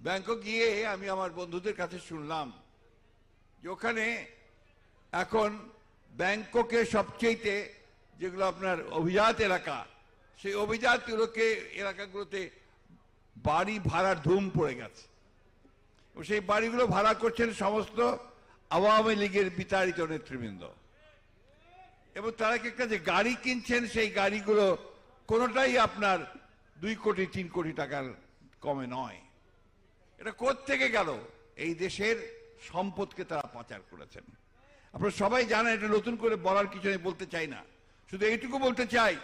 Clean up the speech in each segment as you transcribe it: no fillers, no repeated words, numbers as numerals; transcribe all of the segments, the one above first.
Bangkok গিয়ে আমি আমার বন্ধুদের কাছে শুনলাম যে ওখানে এখন ব্যাংককের সবচেয়ে যেগুলো আপনার অভিজাত এলাকা, সেই অভিজাত এলাকাগুলোতে বাড়ি ভাড়ার ধুম পড়ে গেছে। সেই বাড়িগুলো ভাড়া করছেন সমস্ত আওয়ামী লীগের বিতাড়িত নেতৃবৃন্দ, এবং তারা একটা যে গাড়ি কিনছেন সেই গাড়িগুলো কোনোটাই আপনার 2 কোটি 3 কোটি টাকার কমে নয়। এটা কোত্থেকে গেল? এই দেশের সম্পদকে তারা পাচার করেছেন। আপনারা সবাই জানেন, এটা নতুন করে বলার কিছু আমি বলতে চাই না, শুধু এইটুকু বলতে চাই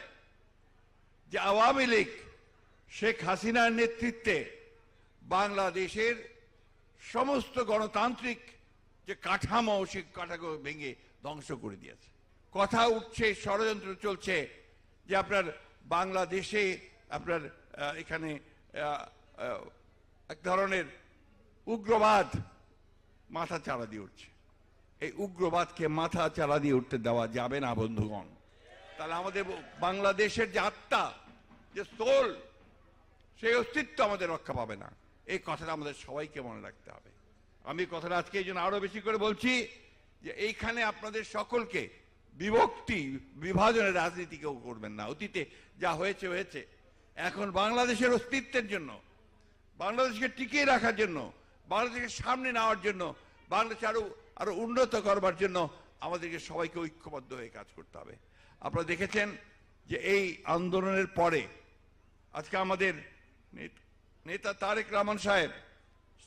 যে আওয়ামী লীগ শেখ হাসিনার নেতৃত্বে বাংলাদেশের সমস্ত গণতান্ত্রিক যে কাঠামো, সে কাঠামো ভেঙে ধ্বংস করে দিয়েছে। কথা উঠছে, ষড়যন্ত্র চলছে যে আপনার বাংলাদেশে আপনার এখানে এক ধরনের উগ্রবাদ মাথা চাড়া দিয়ে উঠছে। এই উগ্রবাদকে মাথা চাড়া দিয়ে উঠতে দেওয়া যাবে না বন্ধুগণ। তাহলে আমাদের বাংলাদেশের যে আত্মা, যে সোল, সেই অস্তিত্ব আমাদের রক্ষা পাবে না। এই কথাটা আমাদের সবাইকে মনে রাখতে হবে। আমি কথাটা আজকে এই জন্য আরো বেশি করে বলছি যে এইখানে আপনাদের সকলকে বিভক্তি বিভাজনের রাজনীতি কেউ করবেন না। অতীতে যা হয়েছে হয়েছে। এখন বাংলাদেশের অস্তিত্বের জন্য, বাংলাদেশকে টিকিয়ে রাখার জন্য, বাংলাদেশকে সামনে নেওয়ার জন্য, বাংলাদেশ আরো উন্নত করবার জন্য আমাদেরকে সবাইকে ঐক্যবদ্ধ হয়ে কাজ করতে হবে। আপনারা দেখেছেন যে এই আন্দোলনের পরে আজকে আমাদের নেতা তারেক রহমান সাহেব,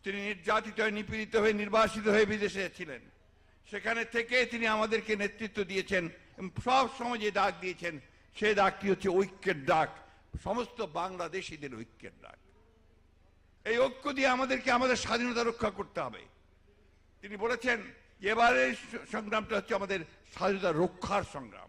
তিনি নির্যাতিত হয়ে, নিপীড়িত হয়ে, নির্বাসিত হয়ে বিদেশে ছিলেন। সেখানে থেকে তিনি আমাদেরকে নেতৃত্ব দিয়েছেন, সব সময় যে ডাক দিয়েছেন সেই ডাকটি হচ্ছে ঐক্যের ডাক, সমস্ত বাংলাদেশিদের ঐক্যের ডাক। এই ঐক্য দিয়ে আমাদেরকে আমাদের স্বাধীনতা রক্ষা করতে হবে। তিনি বলেছেন যে এবারের সংগ্রামটা হচ্ছে আমাদের স্বাধীনতা রক্ষার সংগ্রাম।